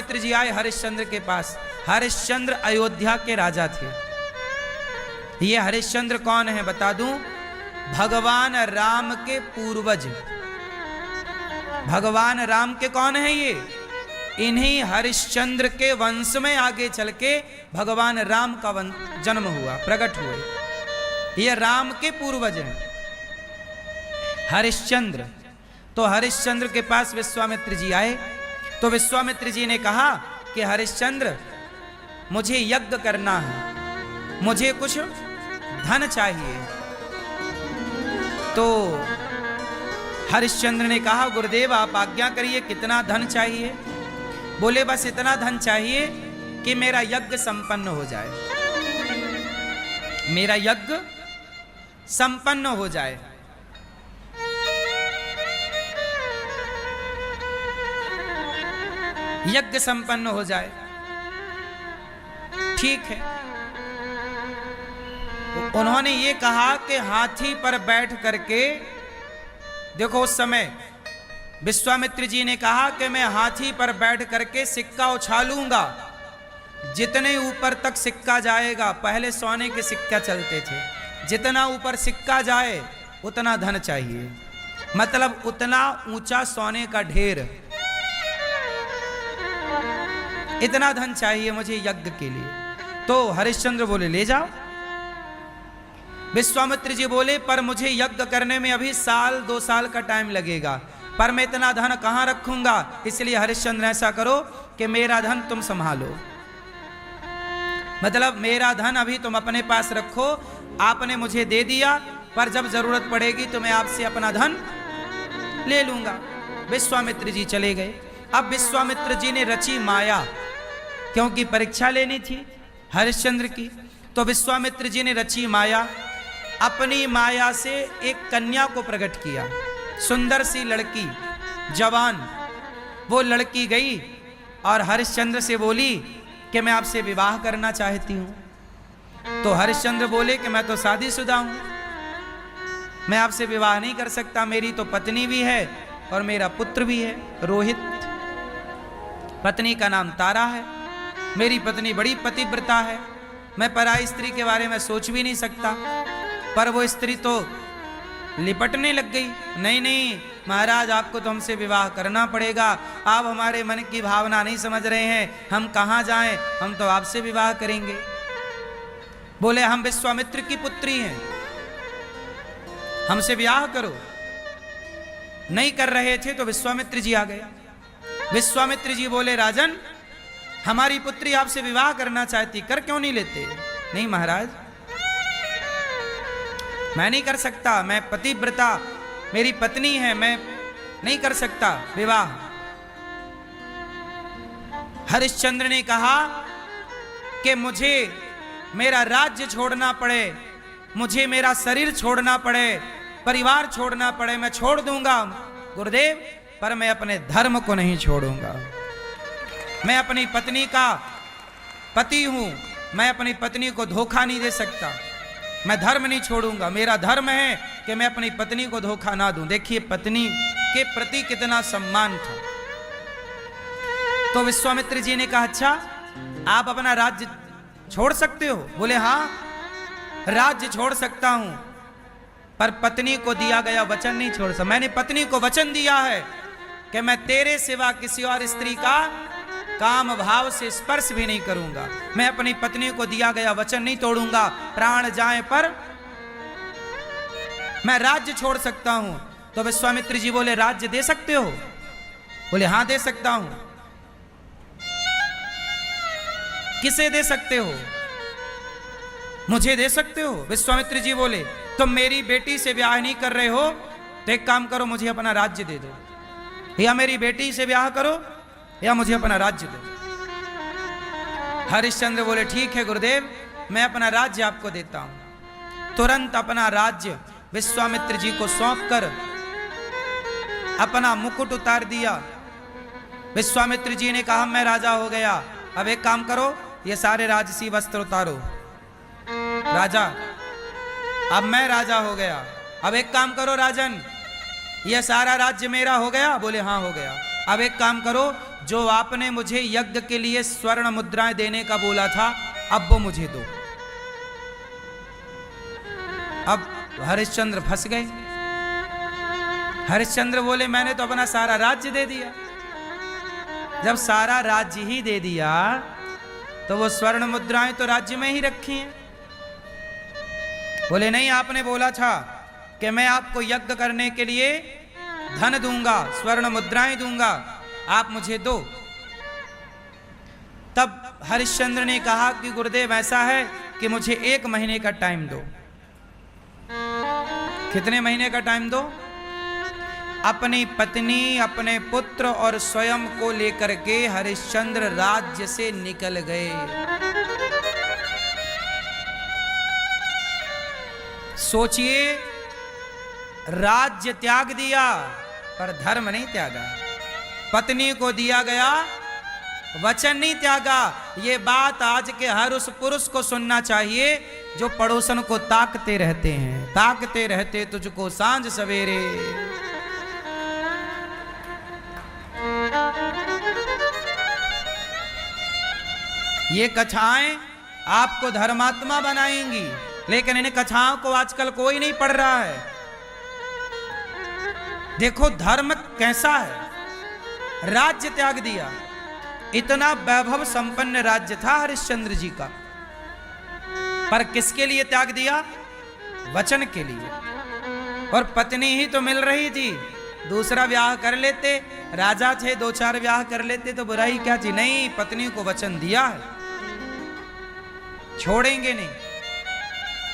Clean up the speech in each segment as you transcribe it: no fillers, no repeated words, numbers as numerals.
मित्र जी आए हरिश्चंद्र के पास। हरिश्चंद्र अयोध्या के राजा थे। ये हरिश्चंद्र कौन है बता दूं? भगवान राम के पूर्वज। भगवान राम के कौन है ये? इन्हीं हरिश्चंद्र के वंश में आगे चल के भगवान राम का जन्म हुआ, प्रकट हुए। ये राम के पूर्वज हैं हरिश्चंद्र। तो हरिश्चंद्र के पास विश्वामित्र जी आए। तो विश्वामित्र जी ने कहा कि हरिश्चंद्र मुझे यज्ञ करना है, मुझे कुछ धन चाहिए। तो हरिश्चंद्र ने कहा गुरुदेव आप आज्ञा करिए, कितना धन चाहिए? बोले बस इतना धन चाहिए कि मेरा यज्ञ संपन्न हो जाए, मेरा यज्ञ संपन्न हो जाए। यज्ञ संपन्न हो जाए, ठीक है। उन्होंने ये कहा कि हाथी पर बैठ करके, देखो उस समय विश्वामित्र जी ने कहा कि मैं हाथी पर बैठ करके सिक्का उछालूंगा, जितने ऊपर तक सिक्का जाएगा, पहले सोने के सिक्का चलते थे, जितना ऊपर सिक्का जाए उतना धन चाहिए, मतलब उतना ऊंचा सोने का ढेर, इतना धन चाहिए मुझे यज्ञ के लिए। तो हरिश्चंद्र बोले ले जाओ। विश्वामित्र जी बोले पर मुझे यज्ञ करने में अभी 1-2 साल का टाइम लगेगा, पर मैं इतना धन कहां रखूंगा, इसलिए हरिश्चंद्र ऐसा करो कि मेरा धन तुम संभालो, मतलब मेरा धन अभी तुम अपने पास रखो, आपने मुझे दे दिया, पर जब जरूरत पड़ेगी तो मैं आपसे अपना धन ले लूंगा। विश्वामित्र जी चले गए। अब विश्वामित्र जी ने रची माया, क्योंकि परीक्षा लेनी थी हरिश्चंद्र की। तो विश्वामित्र जी ने रची माया, अपनी माया से एक कन्या को प्रकट किया, सुंदर सी लड़की, जवान। वो लड़की गई और हरिश्चंद्र से बोली कि मैं आपसे विवाह करना चाहती हूं। तो हरिश्चंद्र बोले कि मैं तो शादीशुदा हूं, मैं आपसे विवाह नहीं कर सकता, मेरी तो पत्नी भी है और मेरा पुत्र भी है रोहित। पत्नी का नाम तारा है, मेरी पत्नी बड़ी पतिव्रता है, मैं पराई स्त्री के बारे में सोच भी नहीं सकता। पर वो स्त्री तो लिपटने लग गई, नहीं नहीं महाराज आपको तो हमसे विवाह करना पड़ेगा, आप हमारे मन की भावना नहीं समझ रहे हैं, हम कहाँ जाएं, हम तो आपसे विवाह करेंगे। बोले हम विश्वामित्र की पुत्री हैं, हमसे विवाह करो। नहीं कर रहे थे तो विश्वामित्र जी आ गए। विश्वामित्र जी बोले राजन हमारी पुत्री आपसे विवाह करना चाहती, कर क्यों नहीं लेते? नहीं महाराज मैं नहीं कर सकता, मैं पतिव्रता, मेरी पत्नी है, मैं नहीं कर सकता विवाह। हरिश्चंद्र ने कहा कि मुझे मेरा राज्य छोड़ना पड़े, मुझे मेरा शरीर छोड़ना पड़े, परिवार छोड़ना पड़े, मैं छोड़ दूंगा गुरुदेव, पर मैं अपने धर्म को नहीं छोड़ूंगा। मैं अपनी पत्नी का पति हूं, मैं अपनी पत्नी को धोखा नहीं दे सकता, मैं धर्म नहीं छोड़ूंगा। मेरा धर्म है कि मैं अपनी पत्नी को धोखा ना दूं। देखिए पत्नी के प्रति कितना सम्मान था। तो विश्वामित्र जी ने कहा अच्छा आप अपना राज्य छोड़ सकते हो? बोले हाँ राज्य छोड़ सकता हूं, पर पत्नी को दिया गया वचन नहीं छोड़ सकता। मैंने पत्नी को वचन दिया है कि मैं तेरे सिवा किसी और स्त्री का काम भाव से स्पर्श भी नहीं करूंगा, मैं अपनी पत्नी को दिया गया वचन नहीं तोड़ूंगा, प्राण जाए पर मैं राज्य छोड़ सकता हूं। तो विश्वामित्र जी बोले राज्य दे सकते हो? बोले हाँ दे सकता हूं। किसे दे सकते हो? मुझे दे सकते हो। विश्वामित्र जी बोले तुम मेरी बेटी से ब्याह नहीं कर रहे हो तो एक काम करो मुझे अपना राज्य दे दो, या मेरी बेटी से ब्याह करो या मुझे अपना राज्य दो। हरिश्चंद्र बोले ठीक है गुरुदेव मैं अपना राज्य आपको देता हूं। तुरंत अपना राज्य विश्वामित्र जी को सौंपकर अपना मुकुट उतार दिया। विश्वामित्र जी ने कहा मैं राजा हो गया, अब एक काम करो ये सारे राजसी वस्त्र उतारो। राजा अब मैं राजा हो गया, अब एक काम करो राजन ये सारा राज्य मेरा हो गया? बोले हाँ हो गया। अब एक काम करो जो आपने मुझे यज्ञ के लिए स्वर्ण मुद्राएं देने का बोला था, अब वो मुझे दो। अब हरिश्चंद्र फंस गए। हरिश्चंद्र बोले मैंने तो अपना सारा राज्य दे दिया। जब सारा राज्य ही दे दिया तो वो स्वर्ण मुद्राएं तो राज्य में ही रखी हैं। बोले नहीं, आपने बोला था कि मैं आपको यज्ञ करने के लिए धन दूंगा, स्वर्ण मुद्राएं दूंगा, आप मुझे दो। तब हरिश्चंद्र ने कहा कि गुरुदेव ऐसा है कि मुझे 1 महीने का टाइम दो। कितने महीने का टाइम दो? अपनी पत्नी, अपने पुत्र और स्वयं को लेकर के हरिश्चंद्र राज्य से निकल गए। सोचिए, राज्य त्याग दिया पर धर्म नहीं त्यागा। पत्नी को दिया गया वचन नहीं त्यागा। ये बात आज के हर उस पुरुष को सुनना चाहिए जो पड़ोसन को ताकते रहते हैं। ताकते रहते तुझको सांझ सवेरे। ये कथाएं आपको धर्मात्मा बनाएंगी, लेकिन इन कथाओं को आजकल कोई नहीं पढ़ रहा है। देखो धर्म कैसा है। राज्य त्याग दिया। इतना वैभव संपन्न राज्य था हरिश्चंद्र जी का, पर किसके लिए त्याग दिया? वचन के लिए। और पत्नी ही तो मिल रही थी, दूसरा ब्याह कर लेते। राजा थे, 2-4 ब्याह कर लेते तो बुराई क्या थी? नहीं, पत्नी को वचन दिया है, छोड़ेंगे नहीं।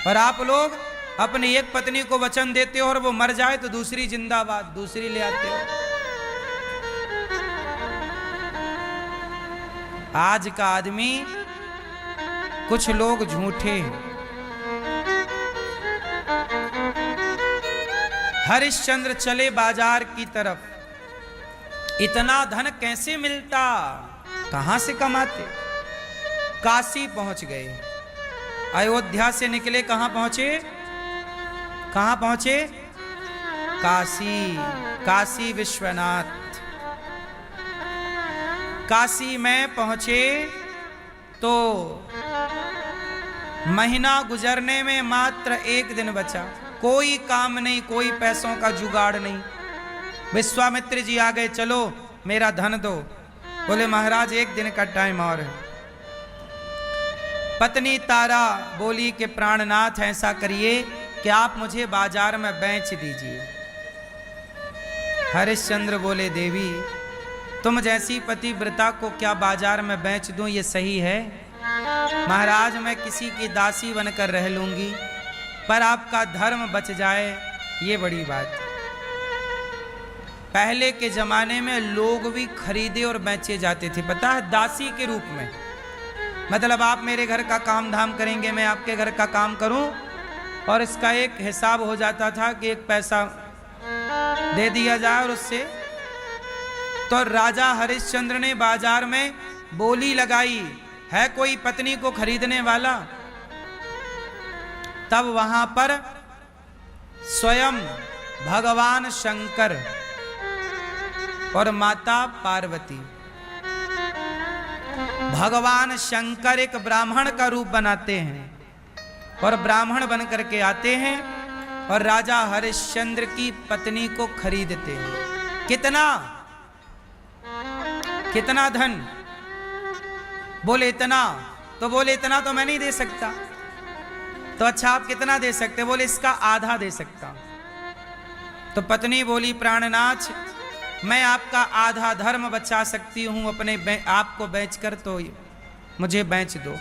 पर आप लोग अपनी एक पत्नी को वचन देते हो और वो मर जाए तो दूसरी जिंदाबाद, दूसरी ले आते हो। आज का आदमी, कुछ लोग झूठे हैं। हरिश्चंद्र चले बाजार की तरफ। इतना धन कैसे मिलता, कहां से कमाते? काशी पहुंच गए। अयोध्या से निकले, कहां पहुंचे? कहां पहुंचे? काशी। काशी विश्वनाथ। काशी में पहुंचे तो महीना गुजरने में मात्र 1 दिन बचा। कोई काम नहीं, कोई पैसों का जुगाड़ नहीं। विश्वामित्र जी आ गए, चलो मेरा धन दो। बोले महाराज 1 दिन का टाइम और है। पत्नी तारा बोली कि प्राणनाथ ऐसा करिए कि आप मुझे बाजार में बेच दीजिए। हरिश्चंद्र बोले देवी तुम जैसी पतिव्रता को क्या बाजार में बेच दूं, ये सही है? महाराज मैं किसी की दासी बनकर रह लूंगी, पर आपका धर्म बच जाए ये बड़ी बात है। पहले के जमाने में लोग भी खरीदे और बेचे जाते थे, पता है, दासी के रूप में। मतलब आप मेरे घर का काम धाम करेंगे, मैं आपके घर का काम करूं, और इसका एक हिसाब हो जाता था कि 1 पैसा दे दिया जाए। और उससे तो राजा हरिश्चंद्र ने बाजार में बोली लगाई, है कोई पत्नी को खरीदने वाला? तब वहां पर स्वयं भगवान शंकर और माता पार्वती, भगवान शंकर एक ब्राह्मण का रूप बनाते हैं और ब्राह्मण बन करके आते हैं और राजा हरिश्चंद्र की पत्नी को खरीदते हैं। कितना धन? बोले इतना। तो बोले इतना तो मैं नहीं दे सकता। तो अच्छा आप कितना दे सकते? बोले इसका आधा दे सकता। तो पत्नी बोली प्राणनाथ मैं आपका आधा धर्म बचा सकती हूं, अपने आपको बेचकर, तो मुझे बेच दो।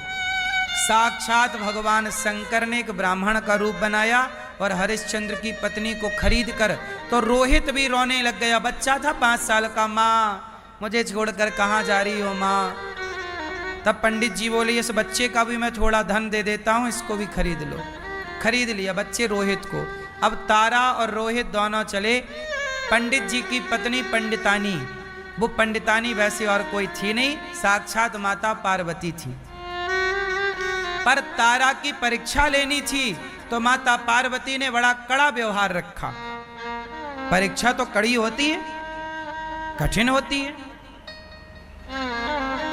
साक्षात भगवान शंकर ने एक ब्राह्मण का रूप बनाया और हरिश्चंद्र की पत्नी को खरीद कर, तो रोहित भी रोने लग गया। बच्चा था 5 साल का। माँ मुझे छोड़कर कहाँ जा रही हो माँ? तब पंडित जी बोले इस बच्चे का भी मैं थोड़ा धन दे देता हूँ, इसको भी खरीद लो। खरीद लिया बच्चे रोहित को। अब तारा और रोहित दोनों चले। पंडित जी की पत्नी पंडितानी, वो पंडितानी वैसे और कोई थी नहीं, साक्षात माता पार्वती थी। पर तारा की परीक्षा लेनी थी तो माता पार्वती ने बड़ा कड़ा व्यवहार रखा। परीक्षा तो कड़ी होती है, कठिन होती है।